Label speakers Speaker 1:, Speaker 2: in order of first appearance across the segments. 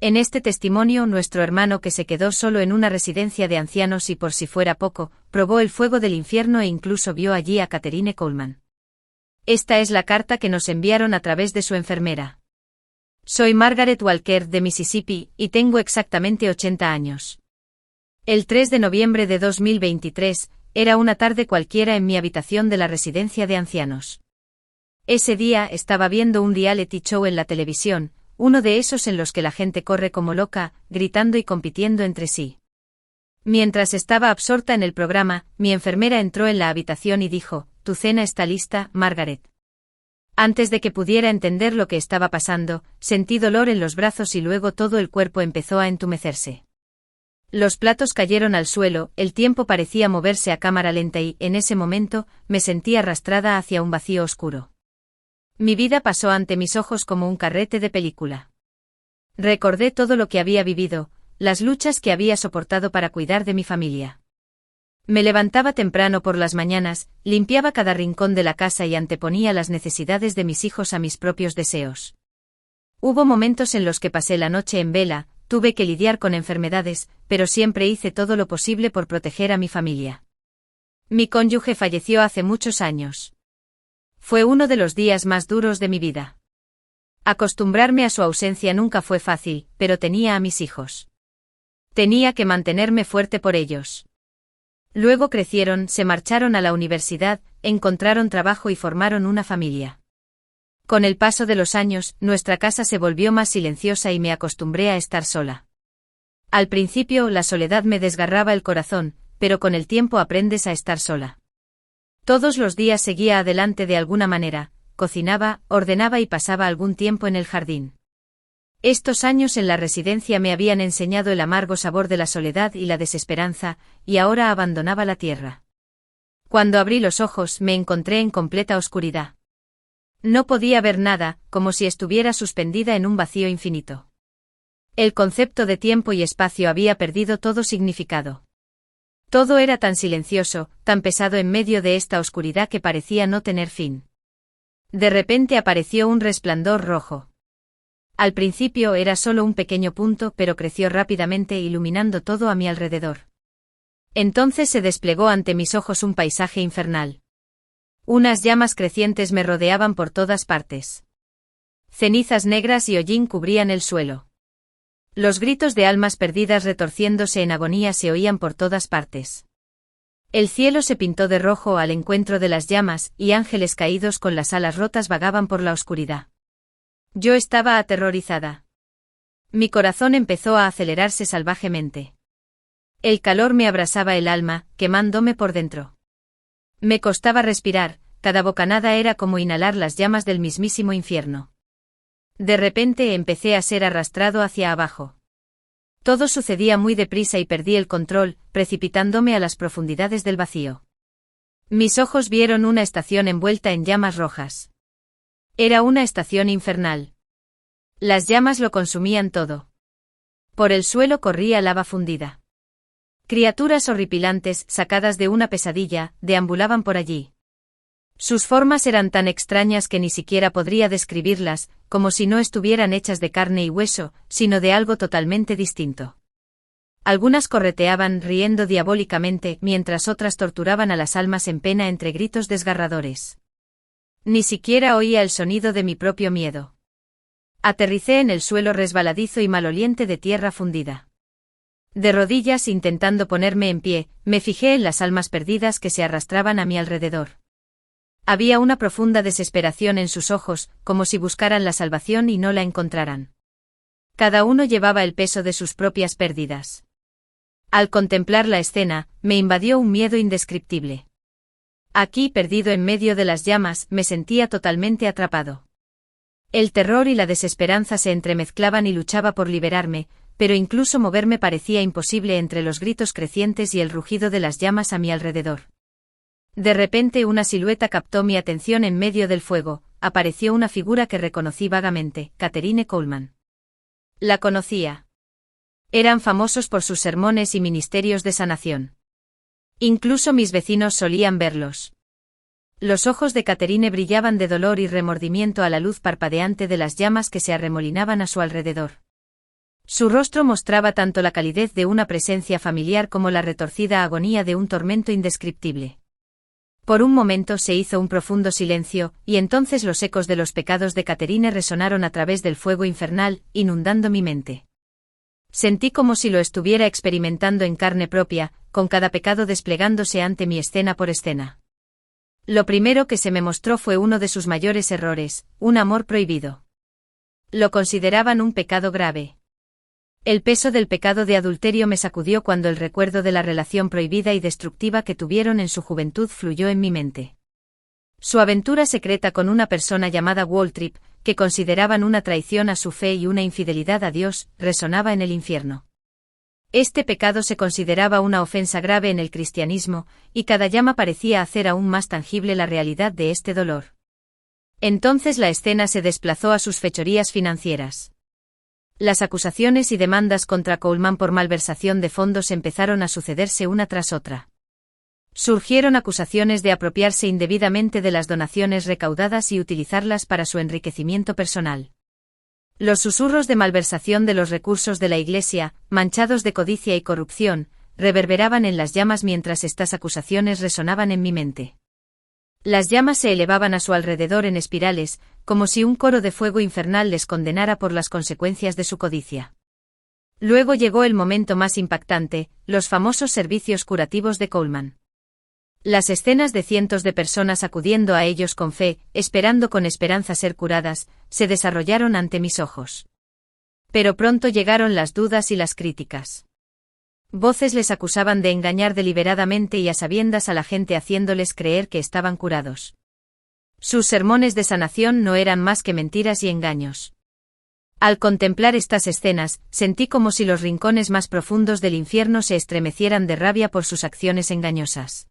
Speaker 1: En este testimonio, nuestro hermano que se quedó solo en una residencia de ancianos y por si fuera poco, probó el fuego del infierno e incluso vio allí a Catherine Coleman. Esta es la carta que nos enviaron a través de su enfermera. Soy Margaret Walker de Mississippi, y tengo exactamente 80 años. El 3 de noviembre de 2023, era una tarde cualquiera en mi habitación de la residencia de ancianos. Ese día estaba viendo un reality show en la televisión, uno de esos en los que la gente corre como loca, gritando y compitiendo entre sí. Mientras estaba absorta en el programa, mi enfermera entró en la habitación y dijo: «Tu cena está lista, Margaret». Antes de que pudiera entender lo que estaba pasando, sentí dolor en los brazos y luego todo el cuerpo empezó a entumecerse. Los platos cayeron al suelo, el tiempo parecía moverse a cámara lenta y, en ese momento, me sentí arrastrada hacia un vacío oscuro. Mi vida pasó ante mis ojos como un carrete de película. Recordé todo lo que había vivido, las luchas que había soportado para cuidar de mi familia. Me levantaba temprano por las mañanas, limpiaba cada rincón de la casa y anteponía las necesidades de mis hijos a mis propios deseos. Hubo momentos en los que pasé la noche en vela, tuve que lidiar con enfermedades, pero siempre hice todo lo posible por proteger a mi familia. Mi cónyuge falleció hace muchos años. Fue uno de los días más duros de mi vida. Acostumbrarme a su ausencia nunca fue fácil, pero tenía a mis hijos. Tenía que mantenerme fuerte por ellos. Luego crecieron, se marcharon a la universidad, encontraron trabajo y formaron una familia. Con el paso de los años, nuestra casa se volvió más silenciosa y me acostumbré a estar sola. Al principio, la soledad me desgarraba el corazón, pero con el tiempo aprendes a estar sola. Todos los días seguía adelante de alguna manera, cocinaba, ordenaba y pasaba algún tiempo en el jardín. Estos años en la residencia me habían enseñado el amargo sabor de la soledad y la desesperanza, y ahora abandonaba la tierra. Cuando abrí los ojos me encontré en completa oscuridad. No podía ver nada, como si estuviera suspendida en un vacío infinito. El concepto de tiempo y espacio había perdido todo significado. Todo era tan silencioso, tan pesado en medio de esta oscuridad que parecía no tener fin. De repente apareció un resplandor rojo. Al principio era solo un pequeño punto, pero creció rápidamente iluminando todo a mi alrededor. Entonces se desplegó ante mis ojos un paisaje infernal. Unas llamas crecientes me rodeaban por todas partes. Cenizas negras y hollín cubrían el suelo. Los gritos de almas perdidas retorciéndose en agonía se oían por todas partes. El cielo se pintó de rojo al encuentro de las llamas, y ángeles caídos con las alas rotas vagaban por la oscuridad. Yo estaba aterrorizada. Mi corazón empezó a acelerarse salvajemente. El calor me abrasaba el alma, quemándome por dentro. Me costaba respirar, cada bocanada era como inhalar las llamas del mismísimo infierno. De repente empecé a ser arrastrado hacia abajo. Todo sucedía muy deprisa y perdí el control, precipitándome a las profundidades del vacío. Mis ojos vieron una estación envuelta en llamas rojas. Era una estación infernal. Las llamas lo consumían todo. Por el suelo corría lava fundida. Criaturas horripilantes, sacadas de una pesadilla, deambulaban por allí. Sus formas eran tan extrañas que ni siquiera podría describirlas, como si no estuvieran hechas de carne y hueso, sino de algo totalmente distinto. Algunas correteaban riendo diabólicamente, mientras otras torturaban a las almas en pena entre gritos desgarradores. Ni siquiera oía el sonido de mi propio miedo. Aterricé en el suelo resbaladizo y maloliente de tierra fundida. De rodillas intentando ponerme en pie, me fijé en las almas perdidas que se arrastraban a mi alrededor. Había una profunda desesperación en sus ojos, como si buscaran la salvación y no la encontraran. Cada uno llevaba el peso de sus propias pérdidas. Al contemplar la escena, me invadió un miedo indescriptible. Aquí, perdido en medio de las llamas, me sentía totalmente atrapado. El terror y la desesperanza se entremezclaban y luchaba por liberarme, pero incluso moverme parecía imposible entre los gritos crecientes y el rugido de las llamas a mi alrededor. De repente una silueta captó mi atención en medio del fuego, apareció una figura que reconocí vagamente, Catherine Coleman. La conocía. Eran famosos por sus sermones y ministerios de sanación. Incluso mis vecinos solían verlos. Los ojos de Catherine brillaban de dolor y remordimiento a la luz parpadeante de las llamas que se arremolinaban a su alrededor. Su rostro mostraba tanto la calidez de una presencia familiar como la retorcida agonía de un tormento indescriptible. Por un momento se hizo un profundo silencio, y entonces los ecos de los pecados de Catherine resonaron a través del fuego infernal, inundando mi mente. Sentí como si lo estuviera experimentando en carne propia, con cada pecado desplegándose ante mí escena por escena. Lo primero que se me mostró fue uno de sus mayores errores, un amor prohibido. Lo consideraban un pecado grave. El peso del pecado de adulterio me sacudió cuando el recuerdo de la relación prohibida y destructiva que tuvieron en su juventud fluyó en mi mente. Su aventura secreta con una persona llamada Waltrip, que consideraban una traición a su fe y una infidelidad a Dios, resonaba en el infierno. Este pecado se consideraba una ofensa grave en el cristianismo, y cada llama parecía hacer aún más tangible la realidad de este dolor. Entonces la escena se desplazó a sus fechorías financieras. Las acusaciones y demandas contra Coleman por malversación de fondos empezaron a sucederse una tras otra. Surgieron acusaciones de apropiarse indebidamente de las donaciones recaudadas y utilizarlas para su enriquecimiento personal. Los susurros de malversación de los recursos de la Iglesia, manchados de codicia y corrupción, reverberaban en las llamas mientras estas acusaciones resonaban en mi mente. Las llamas se elevaban a su alrededor en espirales, como si un coro de fuego infernal les condenara por las consecuencias de su codicia. Luego llegó el momento más impactante, los famosos servicios curativos de Coleman. Las escenas de cientos de personas acudiendo a ellos con fe, esperando con esperanza ser curadas, se desarrollaron ante mis ojos. Pero pronto llegaron las dudas y las críticas. Voces les acusaban de engañar deliberadamente y a sabiendas a la gente haciéndoles creer que estaban curados. Sus sermones de sanación no eran más que mentiras y engaños. Al contemplar estas escenas, sentí como si los rincones más profundos del infierno se estremecieran de rabia por sus acciones engañosas.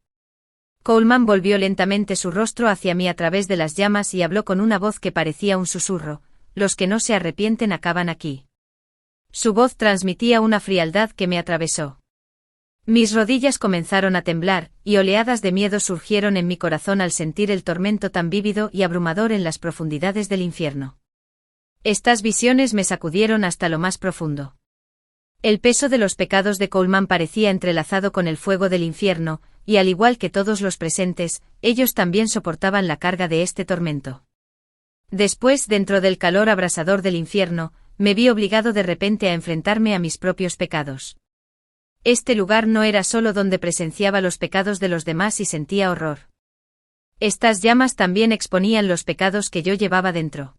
Speaker 1: Coleman volvió lentamente su rostro hacia mí a través de las llamas y habló con una voz que parecía un susurro: los que no se arrepienten acaban aquí. Su voz transmitía una frialdad que me atravesó. Mis rodillas comenzaron a temblar, y oleadas de miedo surgieron en mi corazón al sentir el tormento tan vívido y abrumador en las profundidades del infierno. Estas visiones me sacudieron hasta lo más profundo. El peso de los pecados de Coleman parecía entrelazado con el fuego del infierno, y al igual que todos los presentes, ellos también soportaban la carga de este tormento. Después, dentro del calor abrasador del infierno, me vi obligado de repente a enfrentarme a mis propios pecados. Este lugar no era solo donde presenciaba los pecados de los demás y sentía horror. Estas llamas también exponían los pecados que yo llevaba dentro.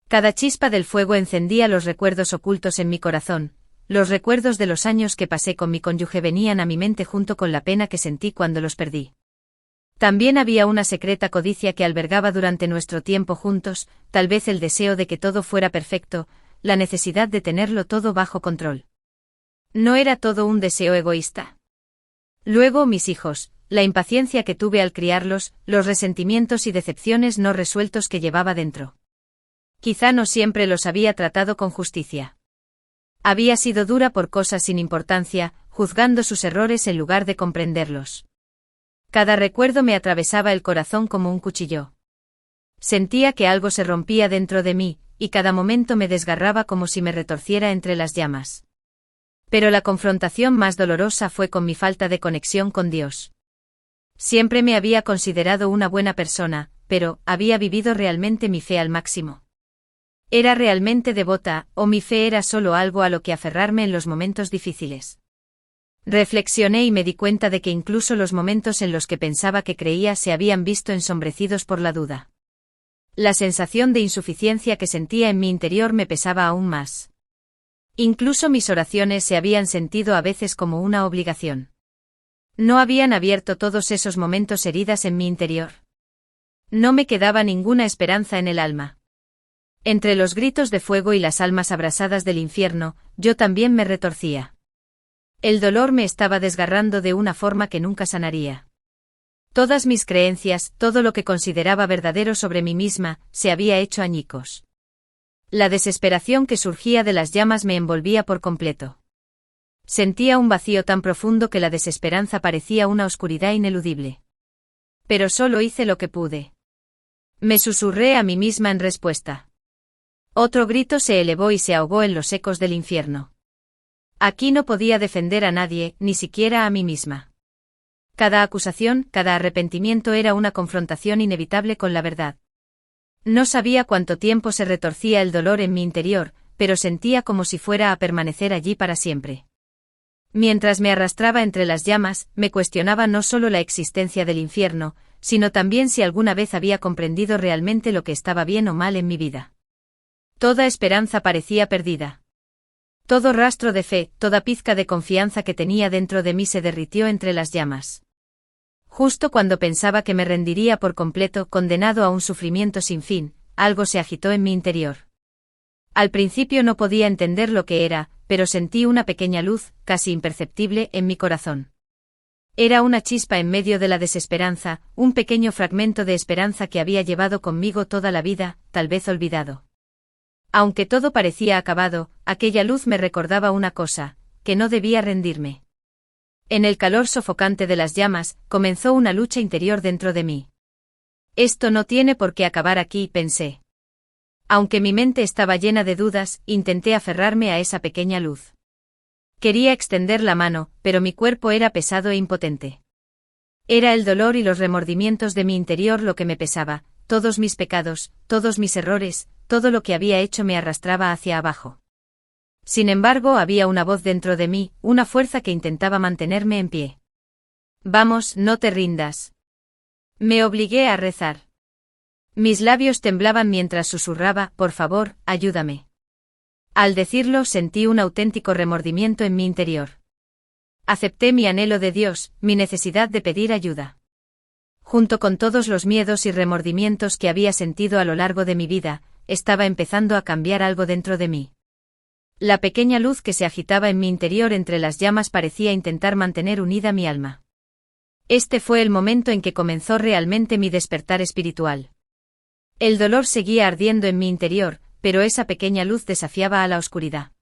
Speaker 1: Cada chispa del fuego encendía los recuerdos ocultos en mi corazón. Los recuerdos de los años que pasé con mi cónyuge venían a mi mente junto con la pena que sentí cuando los perdí. También había una secreta codicia que albergaba durante nuestro tiempo juntos, tal vez el deseo de que todo fuera perfecto, la necesidad de tenerlo todo bajo control. ¿No era todo un deseo egoísta? Luego mis hijos, la impaciencia que tuve al criarlos, los resentimientos y decepciones no resueltos que llevaba dentro. Quizá no siempre los había tratado con justicia. Había sido dura por cosas sin importancia, juzgando sus errores en lugar de comprenderlos. Cada recuerdo me atravesaba el corazón como un cuchillo. Sentía que algo se rompía dentro de mí, y cada momento me desgarraba como si me retorciera entre las llamas. Pero la confrontación más dolorosa fue con mi falta de conexión con Dios. Siempre me había considerado una buena persona, pero ¿había vivido realmente mi fe al máximo? ¿Era realmente devota, o mi fe era solo algo a lo que aferrarme en los momentos difíciles? Reflexioné y me di cuenta de que incluso los momentos en los que pensaba que creía se habían visto ensombrecidos por la duda. La sensación de insuficiencia que sentía en mi interior me pesaba aún más. Incluso mis oraciones se habían sentido a veces como una obligación. No habían abierto todos esos momentos heridas en mi interior. No me quedaba ninguna esperanza en el alma. Entre los gritos de fuego y las almas abrasadas del infierno, yo también me retorcía. El dolor me estaba desgarrando de una forma que nunca sanaría. Todas mis creencias, todo lo que consideraba verdadero sobre mí misma, se había hecho añicos. La desesperación que surgía de las llamas me envolvía por completo. Sentía un vacío tan profundo que la desesperanza parecía una oscuridad ineludible. Pero solo hice lo que pude. Me susurré a mí misma en respuesta. Otro grito se elevó y se ahogó en los ecos del infierno. Aquí no podía defender a nadie, ni siquiera a mí misma. Cada acusación, cada arrepentimiento era una confrontación inevitable con la verdad. No sabía cuánto tiempo se retorcía el dolor en mi interior, pero sentía como si fuera a permanecer allí para siempre. Mientras me arrastraba entre las llamas, me cuestionaba no solo la existencia del infierno, sino también si alguna vez había comprendido realmente lo que estaba bien o mal en mi vida. Toda esperanza parecía perdida. Todo rastro de fe, toda pizca de confianza que tenía dentro de mí se derritió entre las llamas. Justo cuando pensaba que me rendiría por completo, condenado a un sufrimiento sin fin, algo se agitó en mi interior. Al principio no podía entender lo que era, pero sentí una pequeña luz, casi imperceptible, en mi corazón. Era una chispa en medio de la desesperanza, un pequeño fragmento de esperanza que había llevado conmigo toda la vida, tal vez olvidado. Aunque todo parecía acabado, aquella luz me recordaba una cosa, que no debía rendirme. En el calor sofocante de las llamas, comenzó una lucha interior dentro de mí. Esto no tiene por qué acabar aquí, pensé. Aunque mi mente estaba llena de dudas, intenté aferrarme a esa pequeña luz. Quería extender la mano, pero mi cuerpo era pesado e impotente. Era el dolor y los remordimientos de mi interior lo que me pesaba, todos mis pecados, todos mis errores, todo lo que había hecho me arrastraba hacia abajo. Sin embargo, había una voz dentro de mí, una fuerza que intentaba mantenerme en pie. Vamos, no te rindas. Me obligué a rezar. Mis labios temblaban mientras susurraba, por favor, ayúdame. Al decirlo sentí un auténtico remordimiento en mi interior. Acepté mi anhelo de Dios, mi necesidad de pedir ayuda. Junto con todos los miedos y remordimientos que había sentido a lo largo de mi vida, estaba empezando a cambiar algo dentro de mí. La pequeña luz que se agitaba en mi interior entre las llamas parecía intentar mantener unida mi alma. Este fue el momento en que comenzó realmente mi despertar espiritual. El dolor seguía ardiendo en mi interior, pero esa pequeña luz desafiaba a la oscuridad.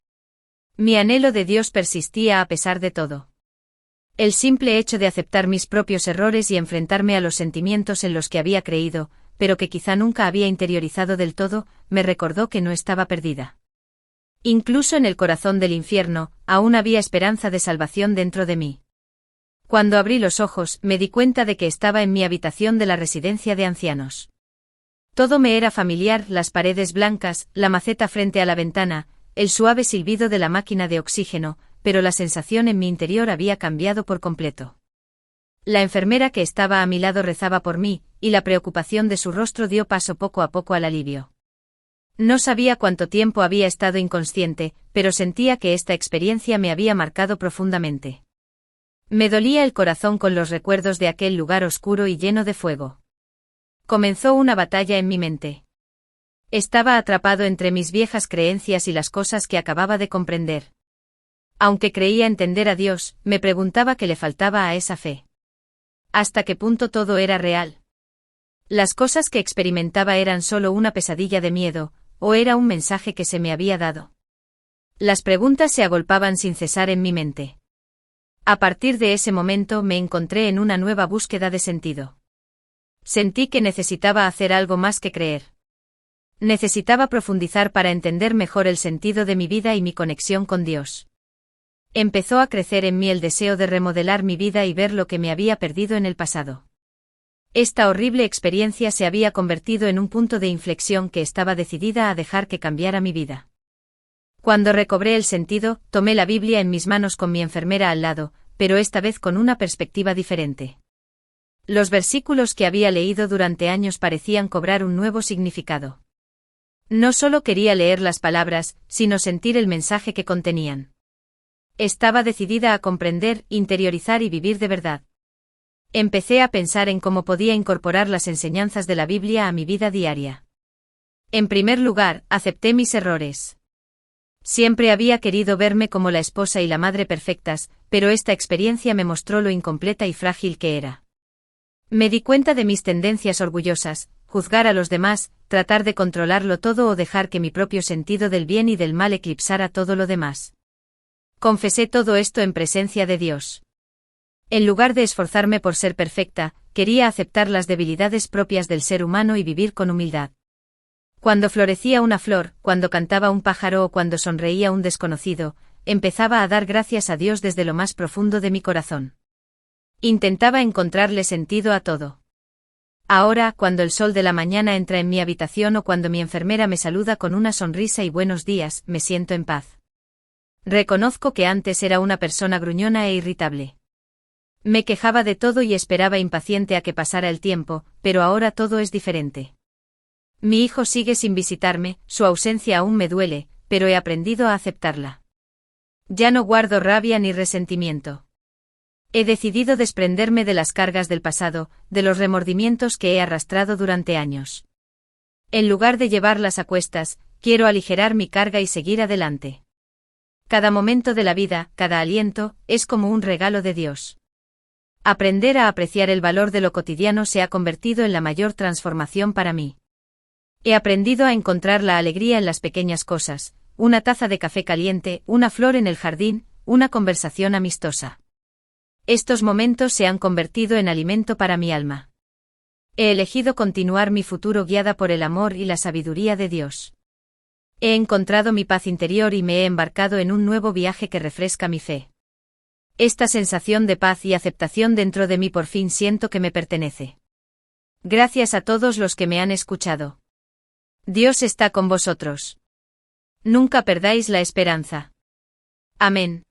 Speaker 1: Mi anhelo de Dios persistía a pesar de todo. El simple hecho de aceptar mis propios errores y enfrentarme a los sentimientos en los que había creído, pero que quizá nunca había interiorizado del todo, me recordó que no estaba perdida. Incluso en el corazón del infierno, aún había esperanza de salvación dentro de mí. Cuando abrí los ojos, me di cuenta de que estaba en mi habitación de la residencia de ancianos. Todo me era familiar, las paredes blancas, la maceta frente a la ventana, el suave silbido de la máquina de oxígeno, pero la sensación en mi interior había cambiado por completo. La enfermera que estaba a mi lado rezaba por mí, y la preocupación de su rostro dio paso poco a poco al alivio. No sabía cuánto tiempo había estado inconsciente, pero sentía que esta experiencia me había marcado profundamente. Me dolía el corazón con los recuerdos de aquel lugar oscuro y lleno de fuego. Comenzó una batalla en mi mente. Estaba atrapado entre mis viejas creencias y las cosas que acababa de comprender. Aunque creía entender a Dios, me preguntaba qué le faltaba a esa fe. ¿Hasta qué punto todo era real? Las cosas que experimentaba eran solo una pesadilla de miedo, ¿o era un mensaje que se me había dado? Las preguntas se agolpaban sin cesar en mi mente. A partir de ese momento me encontré en una nueva búsqueda de sentido. Sentí que necesitaba hacer algo más que creer. Necesitaba profundizar para entender mejor el sentido de mi vida y mi conexión con Dios. Empezó a crecer en mí el deseo de remodelar mi vida y ver lo que me había perdido en el pasado. Esta horrible experiencia se había convertido en un punto de inflexión que estaba decidida a dejar que cambiara mi vida. Cuando recobré el sentido, tomé la Biblia en mis manos con mi enfermera al lado, pero esta vez con una perspectiva diferente. Los versículos que había leído durante años parecían cobrar un nuevo significado. No solo quería leer las palabras, sino sentir el mensaje que contenían. Estaba decidida a comprender, interiorizar y vivir de verdad. Empecé a pensar en cómo podía incorporar las enseñanzas de la Biblia a mi vida diaria. En primer lugar, acepté mis errores. Siempre había querido verme como la esposa y la madre perfectas, pero esta experiencia me mostró lo incompleta y frágil que era. Me di cuenta de mis tendencias orgullosas, juzgar a los demás, tratar de controlarlo todo o dejar que mi propio sentido del bien y del mal eclipsara todo lo demás. Confesé todo esto en presencia de Dios. En lugar de esforzarme por ser perfecta, quería aceptar las debilidades propias del ser humano y vivir con humildad. Cuando florecía una flor, cuando cantaba un pájaro o cuando sonreía un desconocido, empezaba a dar gracias a Dios desde lo más profundo de mi corazón. Intentaba encontrarle sentido a todo. Ahora, cuando el sol de la mañana entra en mi habitación o cuando mi enfermera me saluda con una sonrisa y buenos días, me siento en paz. Reconozco que antes era una persona gruñona e irritable. Me quejaba de todo y esperaba impaciente a que pasara el tiempo, pero ahora todo es diferente. Mi hijo sigue sin visitarme, su ausencia aún me duele, pero he aprendido a aceptarla. Ya no guardo rabia ni resentimiento. He decidido desprenderme de las cargas del pasado, de los remordimientos que he arrastrado durante años. En lugar de llevarlas a cuestas, quiero aligerar mi carga y seguir adelante. Cada momento de la vida, cada aliento, es como un regalo de Dios. Aprender a apreciar el valor de lo cotidiano se ha convertido en la mayor transformación para mí. He aprendido a encontrar la alegría en las pequeñas cosas, una taza de café caliente, una flor en el jardín, una conversación amistosa. Estos momentos se han convertido en alimento para mi alma. He elegido continuar mi futuro guiada por el amor y la sabiduría de Dios. He encontrado mi paz interior y me he embarcado en un nuevo viaje que refresca mi fe. Esta sensación de paz y aceptación dentro de mí por fin siento que me pertenece. Gracias a todos los que me han escuchado. Dios está con vosotros. Nunca perdáis la esperanza. Amén.